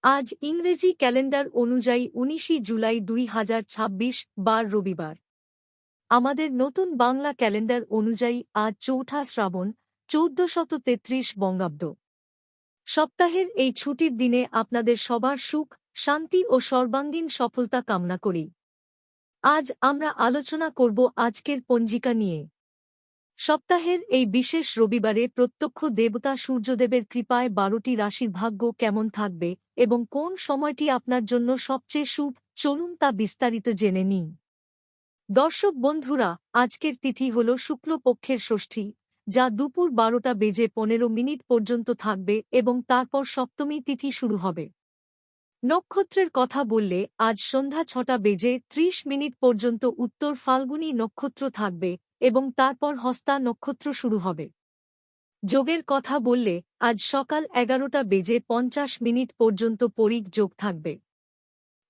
আজ ইংরেজি ক্যালেন্ডার অনুযায়ী ১৯ জুলাই ২০২৬ বার রবিবার। আমাদের নতুন বাংলা ক্যালেন্ডার অনুযায়ী আজ চৌঠা শ্রাবণ ১৪৩৩ বঙ্গাব্দ। সপ্তাহের এই ছুটির দিনে আপনাদের সবার সুখ, শান্তি ও সর্বাঙ্গীন সফলতা কামনা করি। আজ আমরা আলোচনা করব আজকের পঞ্জিকা নিয়ে। সপ্তাহের এই বিশেষ রবিবারে প্রত্যক্ষ দেবতা সূর্যদেবের কৃপায় ১২টি রাশির ভাগ্য কেমন থাকবে এবং কোন সময়টি আপনার জন্য সবচেয়ে শুভ, চলুন তা বিস্তারিত জেনে নিন। দর্শক বন্ধুরা, আজকের তিথি হল শুক্লপক্ষের ষষ্ঠী, যা দুপুর ১২:১৫ পর্যন্ত থাকবে এবং তারপর সপ্তমী তিথি শুরু হবে। নক্ষত্রের কথা বললে আজ সন্ধ্যা ৬:৩০ পর্যন্ত উত্তর ফাল্গুনী নক্ষত্র থাকবে এবং তারপর হস্তা নক্ষত্র শুরু হবে। যোগের কথা বললে আজ সকাল ১১:৫০ পর্যন্ত পরিগ যোগ থাকবে।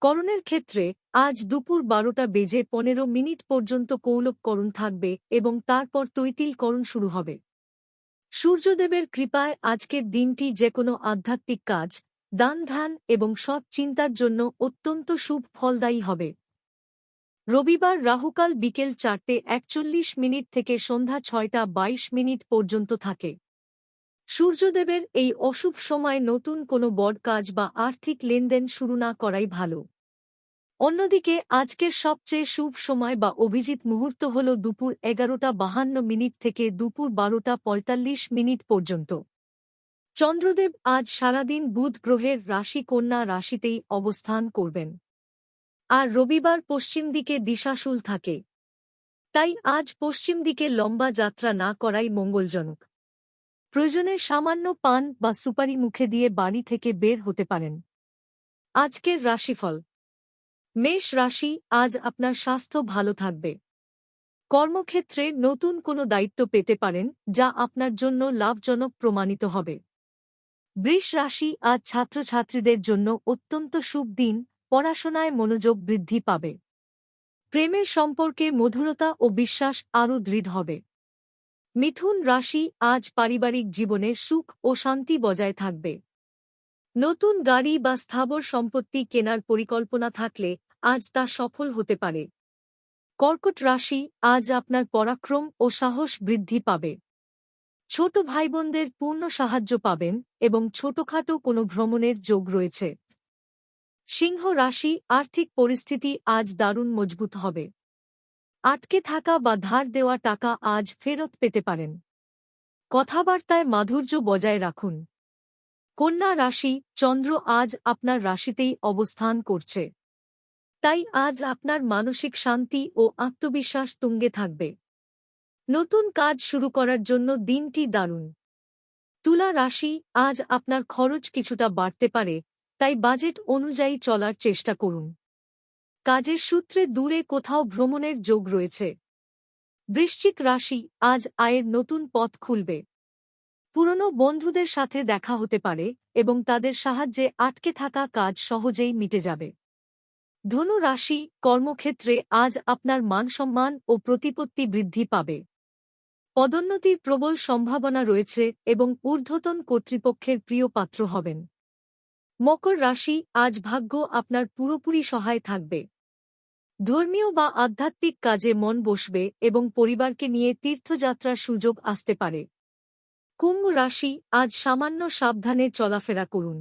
করণের ক্ষেত্রে আজ দুপুর ১২:১৫ পর্যন্ত কৌলব করণ থাকবে এবং তারপর তৈতিল করণ শুরু হবে। সূর্যদেবের কৃপায় আজকের দিনটি যেকোনো আধ্যাত্মিক কাজ, দান ধ্যান এবং সৎ চিন্তার জন্য অত্যন্ত শুভ ফলদায়ী হবে। রবিবার রাহুকাল বিকেল ৪:৪১ থেকে সন্ধ্যা ৬:২২ পর্যন্ত থাকে। সূর্যদেবের এই অশুভ সময় নতুন কোনো বড় কাজ বা আর্থিক লেনদেন শুরু না করাই ভালো। অন্যদিকে আজকের সবচেয়ে শুভ সময় বা অভিজিৎ মুহূর্ত হল দুপুর ১১:৫২ থেকে দুপুর ১২:৪৫ পর্যন্ত। চন্দ্রদেব আজ সারাদিন বুধ গ্রহের রাশি কন্যা রাশিতেই অবস্থান করবেন, আর রবিবার পশ্চিম দিকে দিশাশুল থাকে। তাই আজ পশ্চিম দিকে লম্বা যাত্রা না করাই মঙ্গলজনক। প্রয়োজনে সামান্য পান বা সুপারি মুখে দিয়ে বাড়ি থেকে বের হতে পারেন। আজকের রাশিফল। মেষ রাশি, আজ আপনার স্বাস্থ্য ভালো থাকবে। কর্মক্ষেত্রে নতুন কোনো দায়িত্ব পেতে পারেন, যা আপনার জন্য লাভজনক প্রমাণিত হবে। বৃষ রাশি, আজ ছাত্রছাত্রীদের জন্য অত্যন্ত শুভ দিন, পড়াশোনায় মনোযোগ বৃদ্ধি পাবে। প্রেমের সম্পর্কে মধুরতা ও বিশ্বাস আরও দৃঢ় হবে। মিথুন রাশি, আজ পারিবারিক জীবনে সুখ ও শান্তি বজায় থাকবে। নতুন গাড়ি বা স্থাবর সম্পত্তি কেনার পরিকল্পনা থাকলে আজ তা সফল হতে পারে। কর্কট রাশি, আজ আপনার পরাক্রম ও সাহস বৃদ্ধি পাবে। ছোট ভাইবোনদের পূর্ণ সাহায্য পাবেন এবং ছোটখাটো কোনো ভ্রমণের যোগ রয়েছে। সিংহ রাশি, আর্থিক পরিস্থিতি আজ দারুণ মজবুত হবে। আটকে থাকা বা ধার দেওয়া টাকা আজ ফেরত পেতে পারেন। কথাবার্তায় মাধুর্য বজায় রাখুন। কন্যা রাশি, চন্দ্র আজ আপনার রাশিতেই অবস্থান করছে। তাই আজ আপনার মানসিক শান্তি ও আত্মবিশ্বাস তুঙ্গে থাকবে। নতুন কাজ শুরু করার জন্য দিনটি দারুণ। তুলা রাশি, আজ আপনার খরচ কিছুটা বাড়তে পারে, তাই বাজেট অনুযায়ী চলার চেষ্টা করুন। কাজের সূত্রে দূরে কোথাও ভ্রমণের যোগ রয়েছে। বৃশ্চিক রাশি, আজ আয়ের নতুন পথ খুলবে। পুরনো বন্ধুদের সাথে দেখা হতে পারে এবং তাদের সাহায্যে আটকে থাকা কাজ সহজেই মিটে যাবে। ধনু রাশি, কর্মক্ষেত্রে আজ আপনার মানসম্মান ও প্রতিপত্তি বৃদ্ধি পাবে। পদোন্নতির প্রবল সম্ভাবনা রয়েছে এবং ঊর্ধ্বতন কর্তৃপক্ষের প্রিয় পাত্র হবেন। মকর রাশি, আজ ভাগ্য আপনার পুরোপুরি সহায় থাকবে। ধর্মীয় বা আধ্যাত্মিক কাজে মন বসবে এবং পরিবারকে নিয়ে তীর্থযাত্রার সুযোগ আসতে পারে। কুম্ভ রাশি, আজ সামান্য সাবধানে চলাফেরা করুন।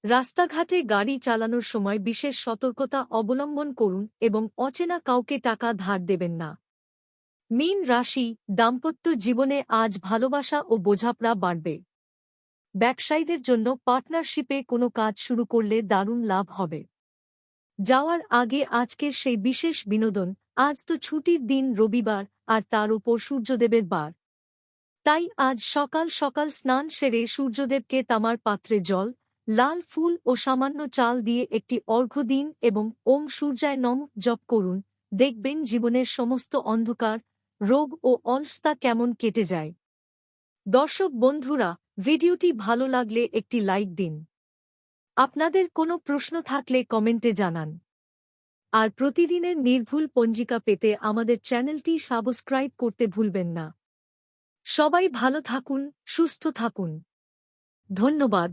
রাস্তাঘাটে গাড়ি চালানোর সময় বিশেষ সতর্কতা অবলম্বন করুন এবং অচেনা কাউকে টাকা ধার দেবেন না। মীন রাশি, দাম্পত্য জীবনে আজ ভালোবাসা ও বোঝাপড়া বাড়বে। ব্যবসায়ীদের জন্য পার্টনারশিপে কোনো কাজ শুরু করলে দারুণ লাভ হবে। যাওয়ার আগে আজকের সেই বিশেষ বিনোদন, আজ তো ছুটির দিন রবিবার, আর তার উপর সূর্যদেবের বার। তাই আজ সকাল সকাল স্নান সেরে সূর্যদেবকে তামার পাত্রে জল, লাল ফুল ও সামান্য চাল দিয়ে একটি অর্ঘ্য দিন এবং ওম সূর্যায় নমঃ জপ করুন। দেখবেন জীবনের সমস্ত অন্ধকার, রোগ ও অলসতা কেমন কেটে যায়। দর্শক বন্ধুরা, ভিডিওটি ভালো লাগলে একটি লাইক দিন। আপনাদের কোনো প্রশ্ন থাকলে কমেন্টে জানান। আর প্রতিদিনের নির্ভুল পঞ্জিকা পেতে আমাদের চ্যানেলটি সাবস্ক্রাইব করতে ভুলবেন না। সবাই ভালো থাকুন, সুস্থ থাকুন। ধন্যবাদ।